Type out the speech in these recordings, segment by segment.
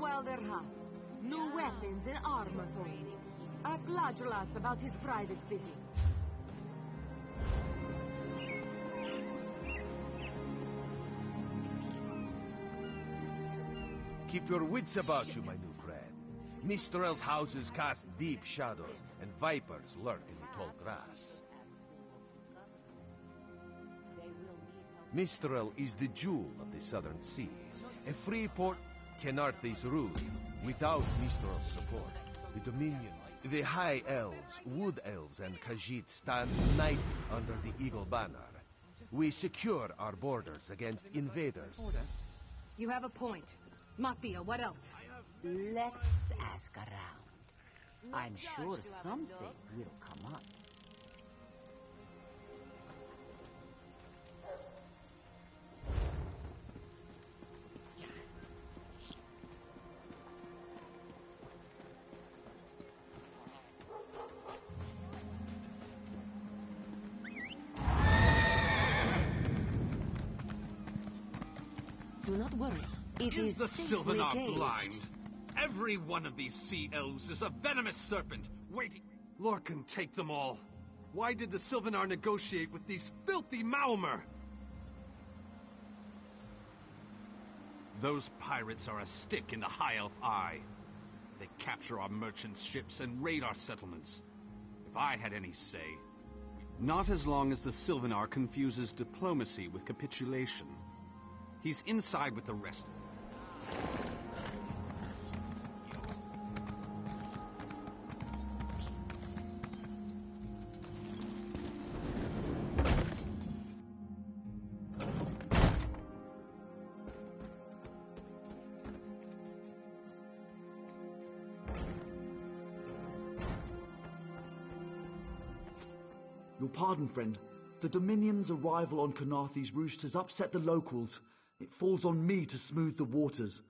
while they're hot. New weapons and armor for you. Ask Lajulas about his private fittings. Keep your wits about you, my new friend. Mistrel's houses cast deep shadows, and vipers lurk in the tall grass. Mistrel is the jewel of the southern seas. A free port cannot face rule without Mistrel's support. The Dominion, the High Elves, Wood Elves, and Khajiit stand united under the Eagle banner. We secure our borders against invaders. You have a point. Mafia, what else? Let's ask around. I'm sure something will come up. Do not worry. It is the safely Sylvanar caged. blind? Every one of these sea elves is a venomous serpent, waiting... Lorcan, take them all. Why did the Sylvanar negotiate with these filthy Maomer? Those pirates are a stick in the High Elf eye. They capture our merchants' ships and raid our settlements. If I had any say... Not as long as the Sylvanar confuses diplomacy with capitulation. He's inside with the rest. Your pardon, friend. The Dominion's arrival on Kanathe's roost has upset the locals. It falls on me to smooth the waters.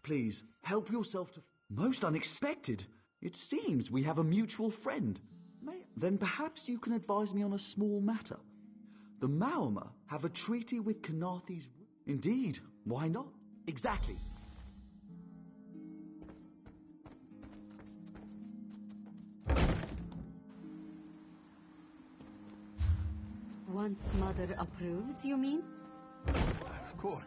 Please, help yourself to... Most unexpected! It seems we have a mutual friend. Then perhaps you can advise me on a small matter. The Maomer have a treaty with Kanathe's... Indeed, why not? Exactly. Once Mother approves, you mean? Of course.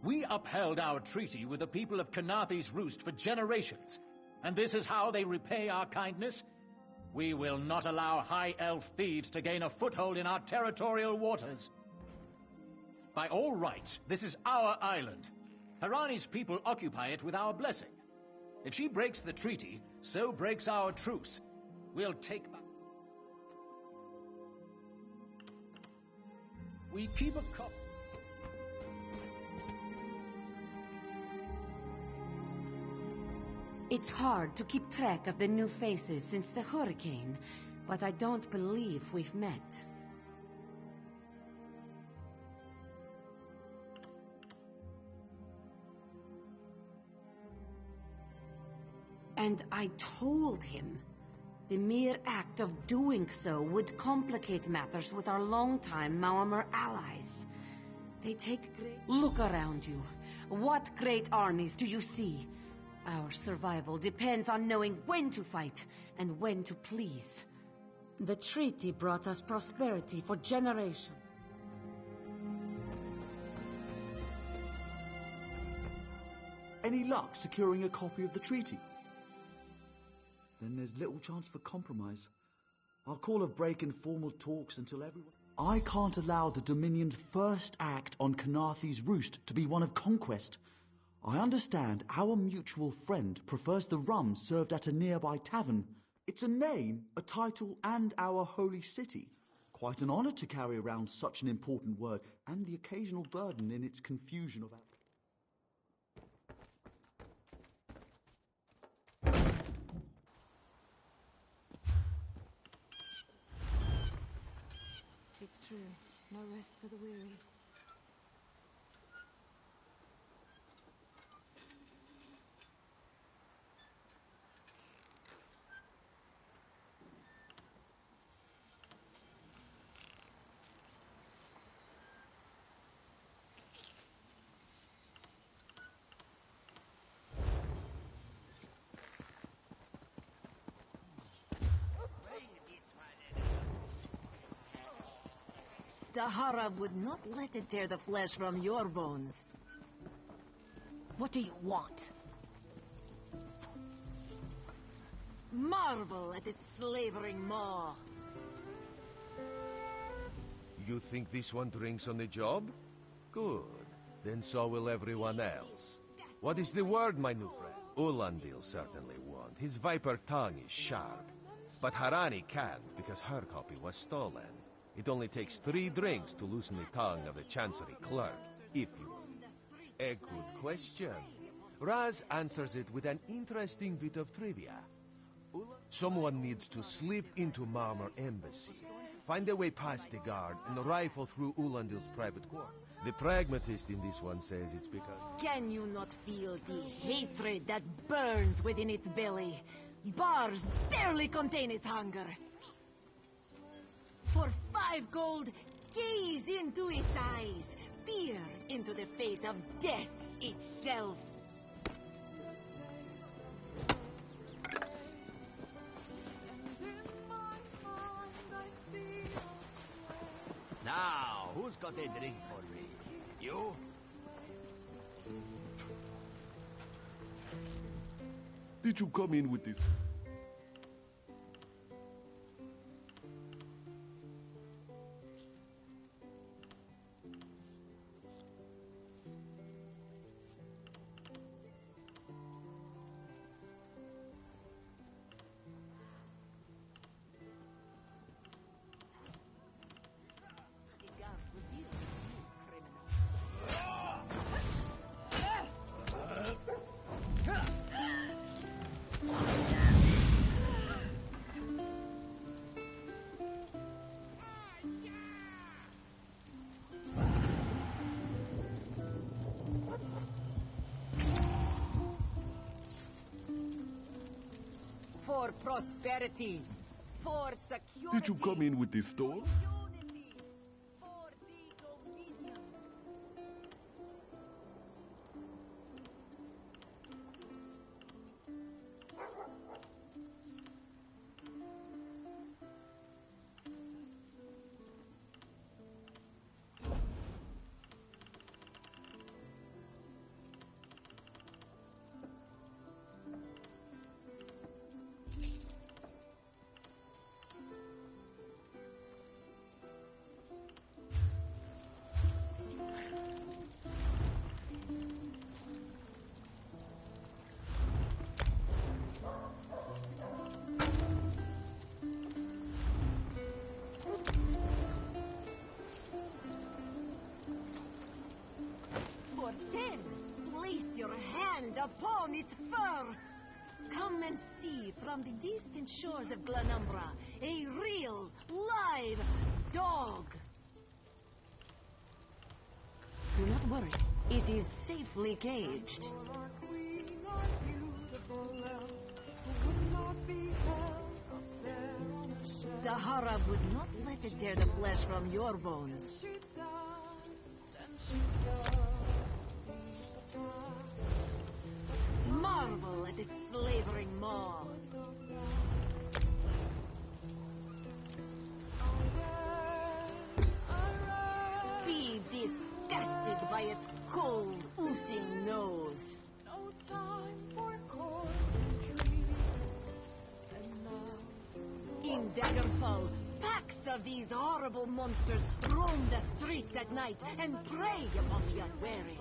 We upheld our treaty with the people of Kanathe's Roost for generations, and this is how they repay our kindness? We will not allow High Elf thieves to gain a foothold in our territorial waters. By all rights, this is our island. Harani's people occupy it with our blessing. If she breaks the treaty, so breaks our truce. We'll take back... We keep a copy... It's hard to keep track of the new faces since the hurricane, but I don't believe we've met. And I told him the mere act of doing so would complicate matters with our longtime Maomer allies. They take great... Look around you. What great armies do you see? Our survival depends on knowing when to fight and when to please. The treaty brought us prosperity for generations. Any luck securing a copy of the treaty? Then there's little chance for compromise. I'll call a break in formal talks until everyone... I can't allow the Dominion's first act on Kanathe's Roost to be one of conquest. I understand our mutual friend prefers the rum served at a nearby tavern. It's a name, a title, and our holy city. Quite an honor to carry around such an important word, and the occasional burden in its confusion of... true. No rest for the weary. Dahara would not let it tear the flesh from your bones. What do you want? Marvel at its slavering maw. You think this one drinks on the job? Good. Then so will everyone else. What is the word, my new friend? Ulandil certainly won't. His viper tongue is sharp. But Harani can't, because her copy was stolen. It only takes 3 drinks to loosen the tongue of the Chancery clerk, if you will. A good question. Raz answers it with an interesting bit of trivia. Someone needs to slip into Marmor Embassy, find a way past the guard, and rifle through Ulandil's private quarter. The pragmatist in this one says it's because... Can you not feel the hatred that burns within its belly? Bars barely contain its hunger. For 5 gold, gaze into its eyes. Peer into the face of death itself. Now, who's got a drink for me? You? Did you come in with this? For prosperity, for security. Did you come in with this storm? Unity, for the dominion. For 10, place your hand upon its fur. Come and see from the distant shores of Glanumbra a real, live dog. Do not worry. It is safely caged. Dahara would not let it tear the flesh from your bones. Marvel at its slavering maw. Be disgusted by its cold, oozing nose. No time for in Daggerfall, packs of these horrible monsters roam the streets at night and prey upon the unwary.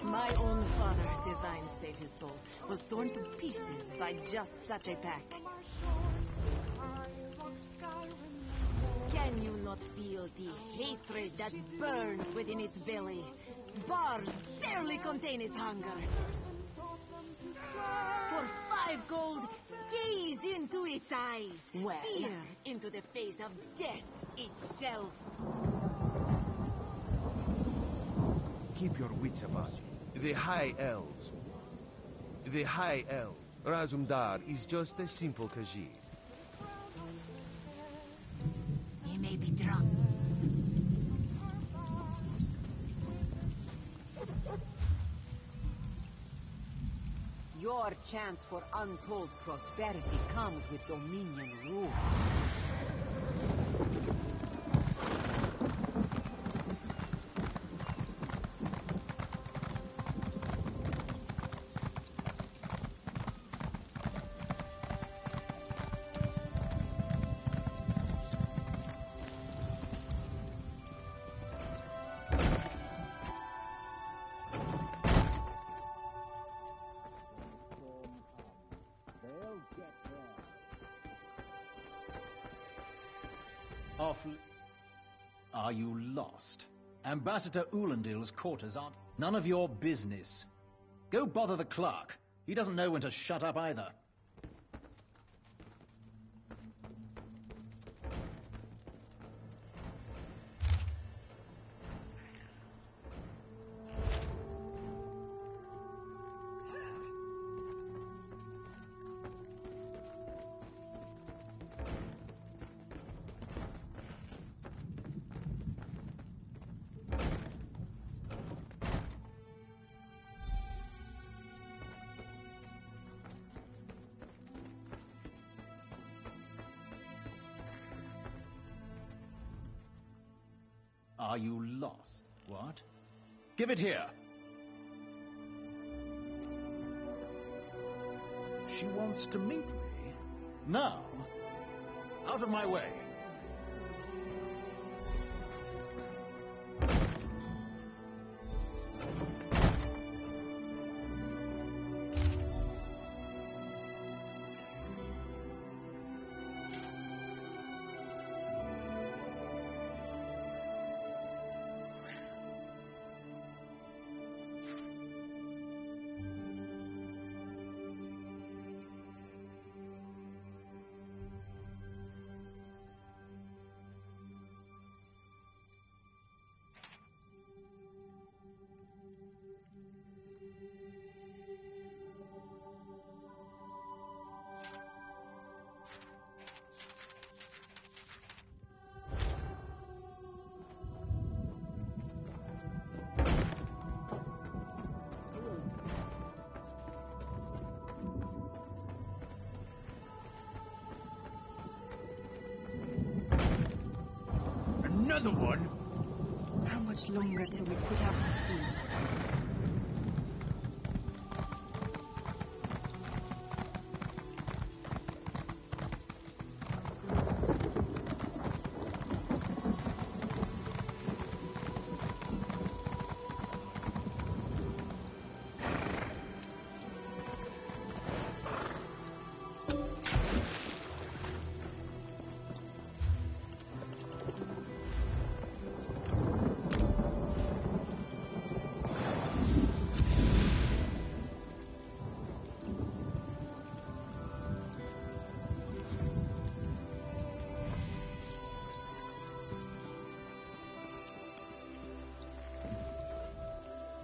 My own father, divine save his soul, was torn to pieces by just such a pack. Can you not feel the hatred that burns within its belly? Bars barely contain its hunger. For 5 gold, gaze into its eyes. Well. Peer into the face of death itself. Keep your wits about you. The High Elves. The High Elf. Razumdar is just a simple Khajiit. He may be drunk. Your chance for untold prosperity comes with Dominion rule. Are you lost? Ambassador Ulandil's quarters aren't none of your business. Go bother the clerk. He doesn't know when to shut up either. Are you lost? What? Give it here. She wants to meet me. Now? Out of my way. Another one? How much longer till we put out to sea?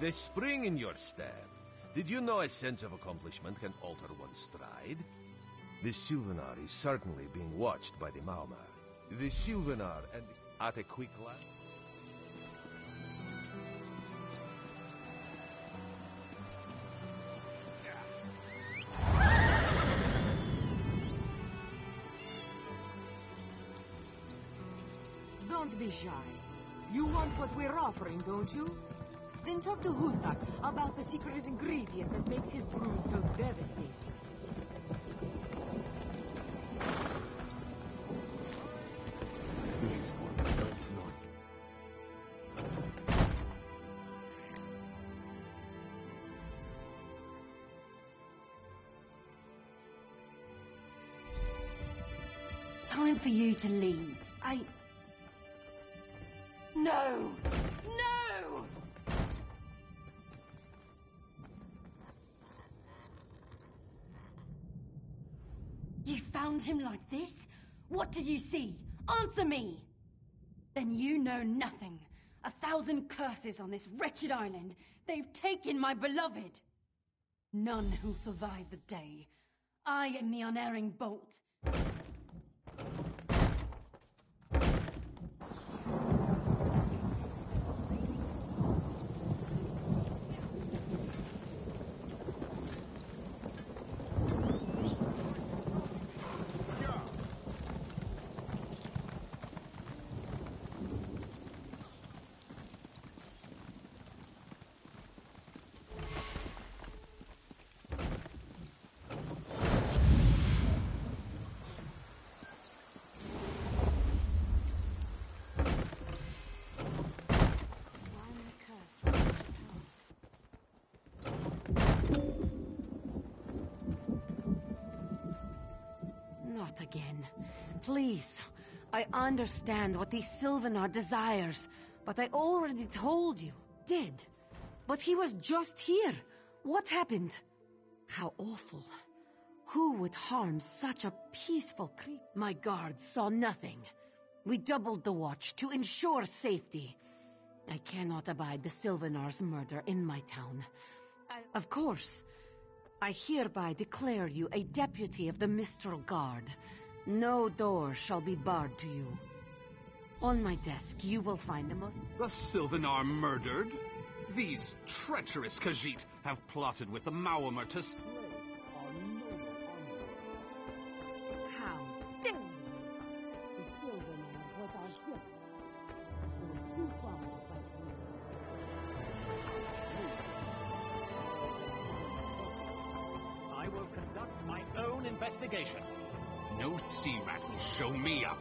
The spring in your step. Did you know a sense of accomplishment can alter one's stride? The Sylvanar is certainly being watched by the Maumar. The Sylvanar and at a quick glance. Don't be shy. You want what we're offering, don't you? Then talk to Huthak about the secret ingredient that makes his brews so devastating. This one does not. Time for you to leave. No! No! bound him like this? What did you see? Answer me! Then you know nothing. 1,000 curses on this wretched island. They've taken my beloved. None who'll survive the day. I am the unerring bolt. Not again. Please. I understand what the Sylvanar desires, but I already told you. Did. But he was just here. What happened? How awful. Who would harm such a peaceful creature? My guards saw nothing. We doubled the watch to ensure safety. I cannot abide the Sylvanar's murder in my town. Of course, I hereby declare you a deputy of the Mistral Guard. No door shall be barred to you. On my desk, you will find the most... The Sylvanar murdered? These treacherous Khajiit have plotted with the Maormer to... How dare you! The Sylvanar was our gift. So you follow but I will conduct my own investigation. No sea rat will show me up.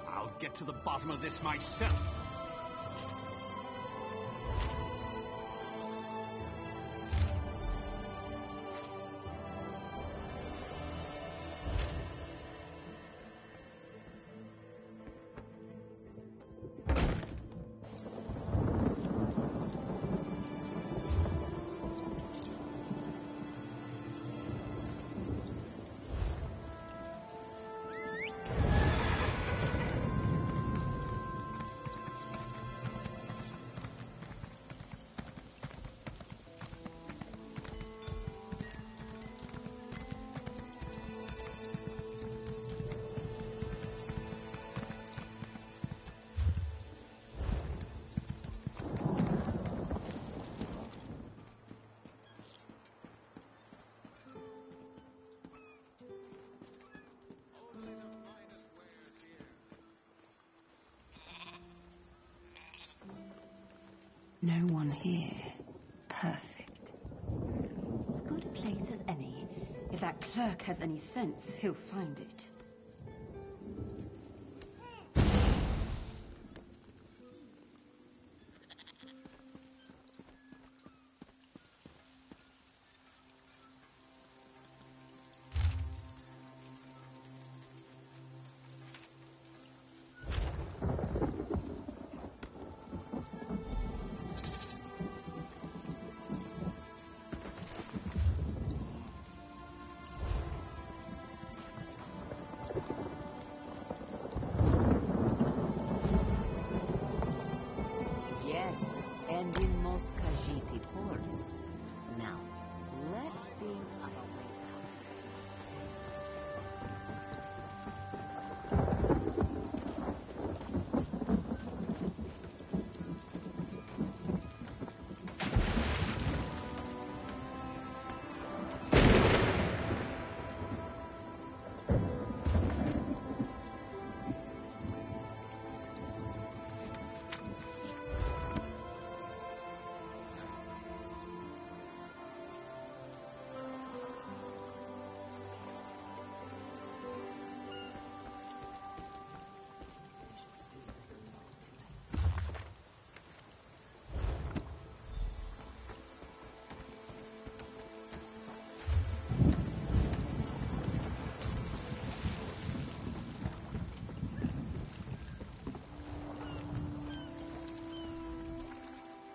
I'll get to the bottom of this myself. No one here. Perfect. As good a place as any. If that clerk has any sense, he'll find it. Yes, and in most Khajiiti ports. Now, let's think of a way out.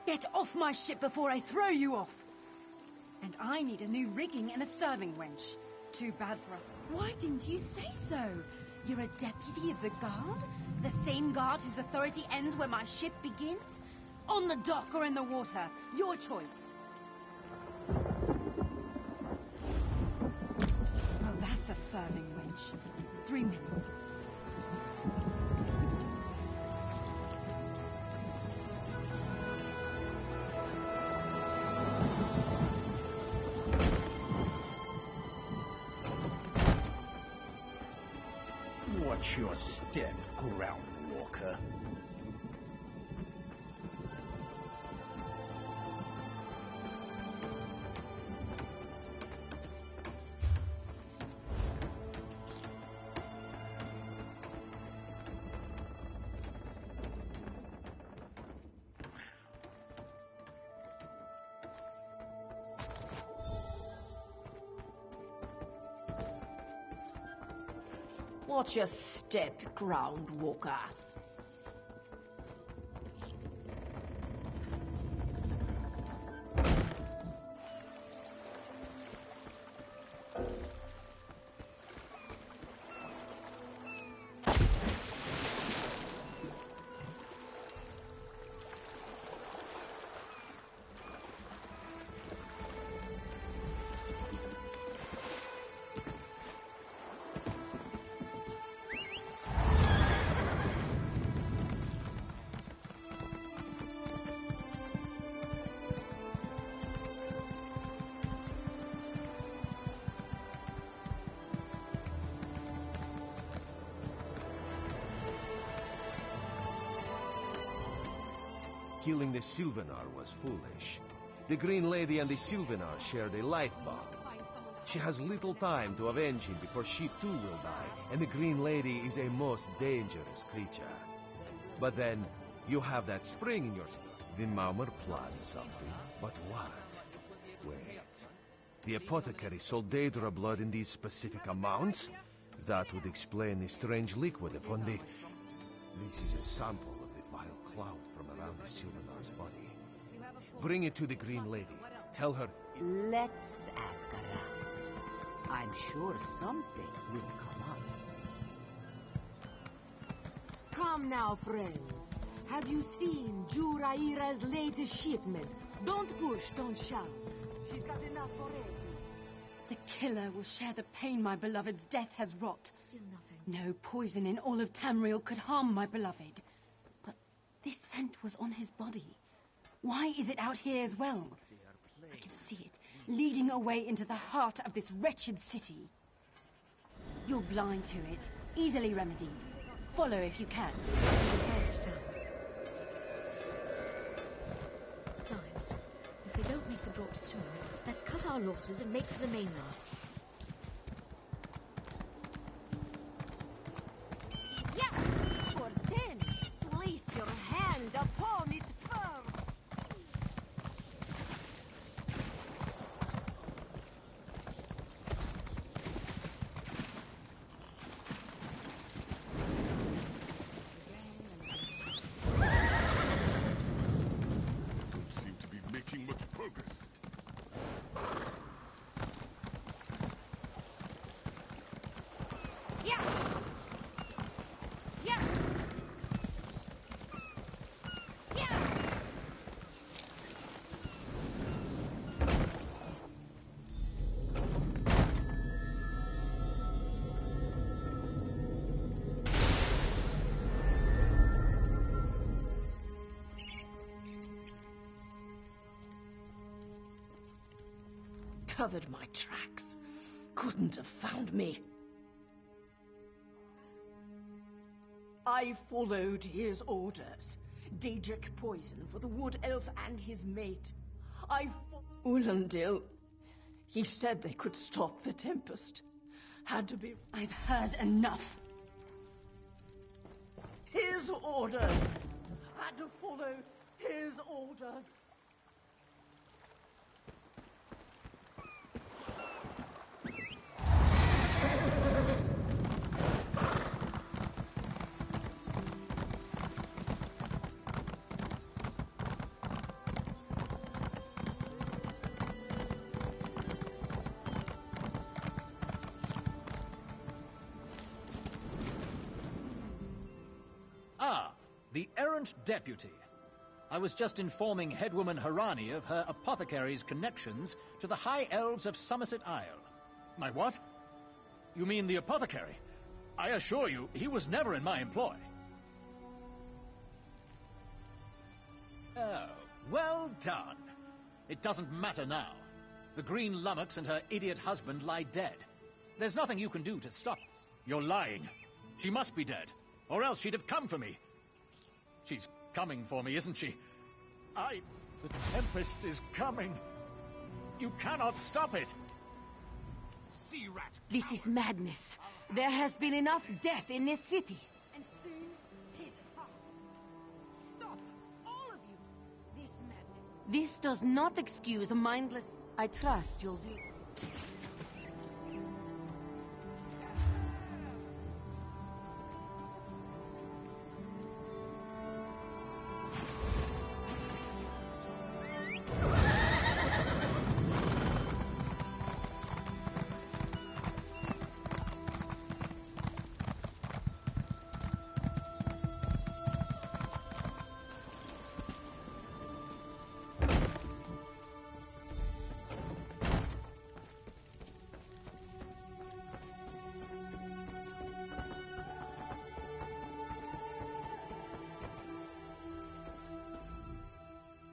Get off my ship before I throw you off! And I need a new rigging and a serving wench. Too bad for us. Why didn't you say so? You're a deputy of the guard? The same guard whose authority ends where my ship begins? On the dock or in the water? Your choice. Oh, that's a serving wench. 3 minutes. Watch your step, ground walker. Watch your step, ground walker. Killing the Sylvanar was foolish. The Green Lady and the Sylvanar shared a life bond. She has little time to avenge him before she too will die, and the Green Lady is a most dangerous creature. But then, you have that spring in your stomach. The Maumar planned something. But what? Wait. The apothecary sold Daedra blood in these specific amounts? That would explain the strange liquid upon the... This is a sample of the vile cloud from around the Sylvanar's body. Bring it to the Green Lady. Tell her... Let's ask around. I'm sure something will come up. Come now, friends. Have you seen Juraira's latest shipment? Don't push, don't shout. She's got enough already. The killer will share the pain my beloved's death has wrought. Still nothing. No poison in all of Tamriel could harm my beloved. But this scent was on his body. Why is it out here as well? I can see it, leading away into the heart of this wretched city. You're blind to it, easily remedied. Follow if you can. First down. Clives, if we don't make the drop soon, let's cut our losses and make for the mainland. Yeah! For 10! Place your hand upon it firm! Don't seem to be making much progress. Yeah! Yeah! Yeah! Covered my tracks. Couldn't have found me. I followed his orders. Daedric poison for the wood elf and his mate. Ulandil. He said they could stop the tempest. Had to be... I've heard enough. His orders! Had to follow his orders. errant deputy. I was just informing Headwoman Harani of her apothecary's connections to the High Elves of Somerset Isle. My what? You mean the apothecary? I assure you, he was never in my employ. Oh, well done. It doesn't matter now. The Green Lummox and her idiot husband lie dead. There's nothing you can do to stop us. You're lying. She must be dead, or else she'd have come for me. She's coming for me, isn't she? The Tempest is coming. You cannot stop it. Sea rat! This is madness. There has been enough death in this city. And soon, his heart. Stop, all of you. This madness. This does not excuse a mindless... I trust you'll do...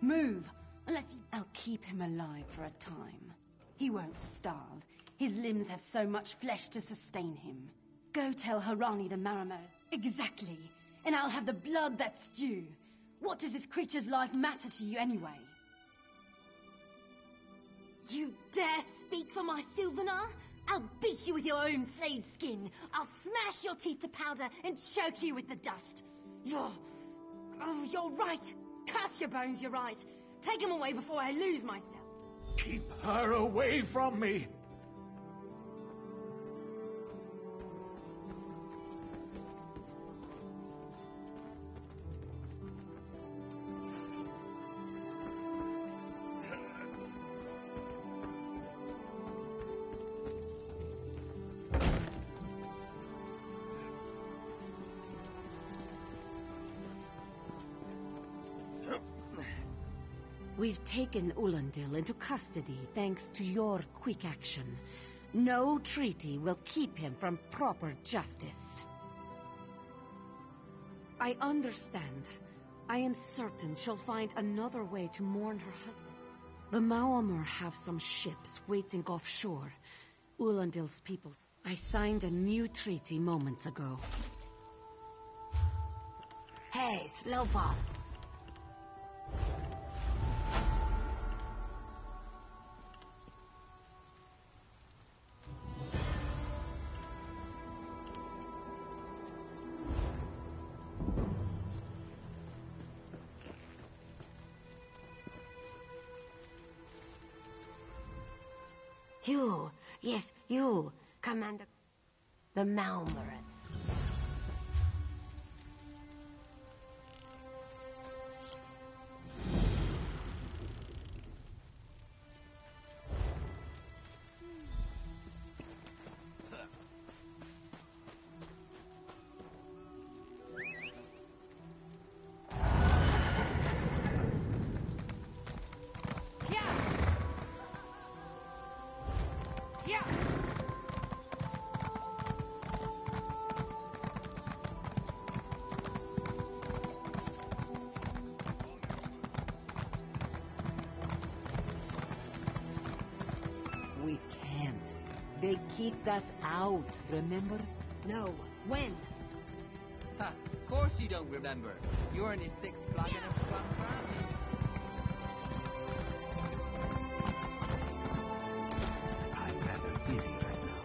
Move, unless you... I'll keep him alive for a time. He won't starve. His limbs have so much flesh to sustain him. Go tell Harani the Maramers. Exactly. And I'll have the blood that's due. What does this creature's life matter to you anyway? You dare speak for my Sylvanar? I'll beat you with your own flayed skin. I'll smash your teeth to powder and choke you with the dust. You're right. Curse your bones, you're right. Take him away before I lose myself. Keep her away from me. We've taken Ulandil into custody thanks to your quick action. No treaty will keep him from proper justice. I understand. I am certain she'll find another way to mourn her husband. The Maomer have some ships waiting offshore. Ulandil's peoples. I signed a new treaty moments ago. Hey, slowpokes. You, yes, you, Commander. The Malmarin. We can't. They kicked us out, remember? No. When? Ha, of course you don't remember. You're in his sixth planet of Fun. I'm rather busy right now.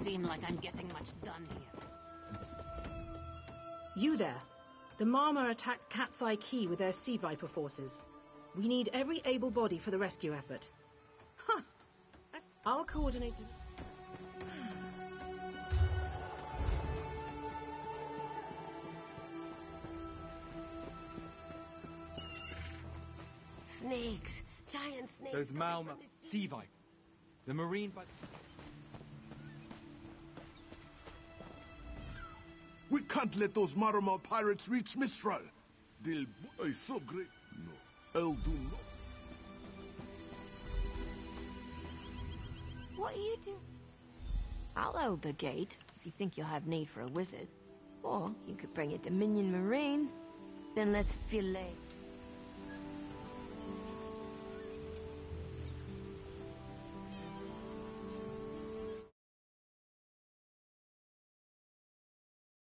seem like I'm getting much done here. You there. The Marmor attacked Cat's Eye Key with their Sea Viper forces. We need every able body for the rescue effort. Huh. I'll coordinate... Snakes. Giant snakes. Those Malma Sea Viper. The Marine... We can't let those Marama pirates reach Mistral. They'll be so great. No, I'll do not. What are you doing? I'll hold the gate if you think you'll have need for a wizard. Or you could bring a Dominion Marine. Then let's fillet.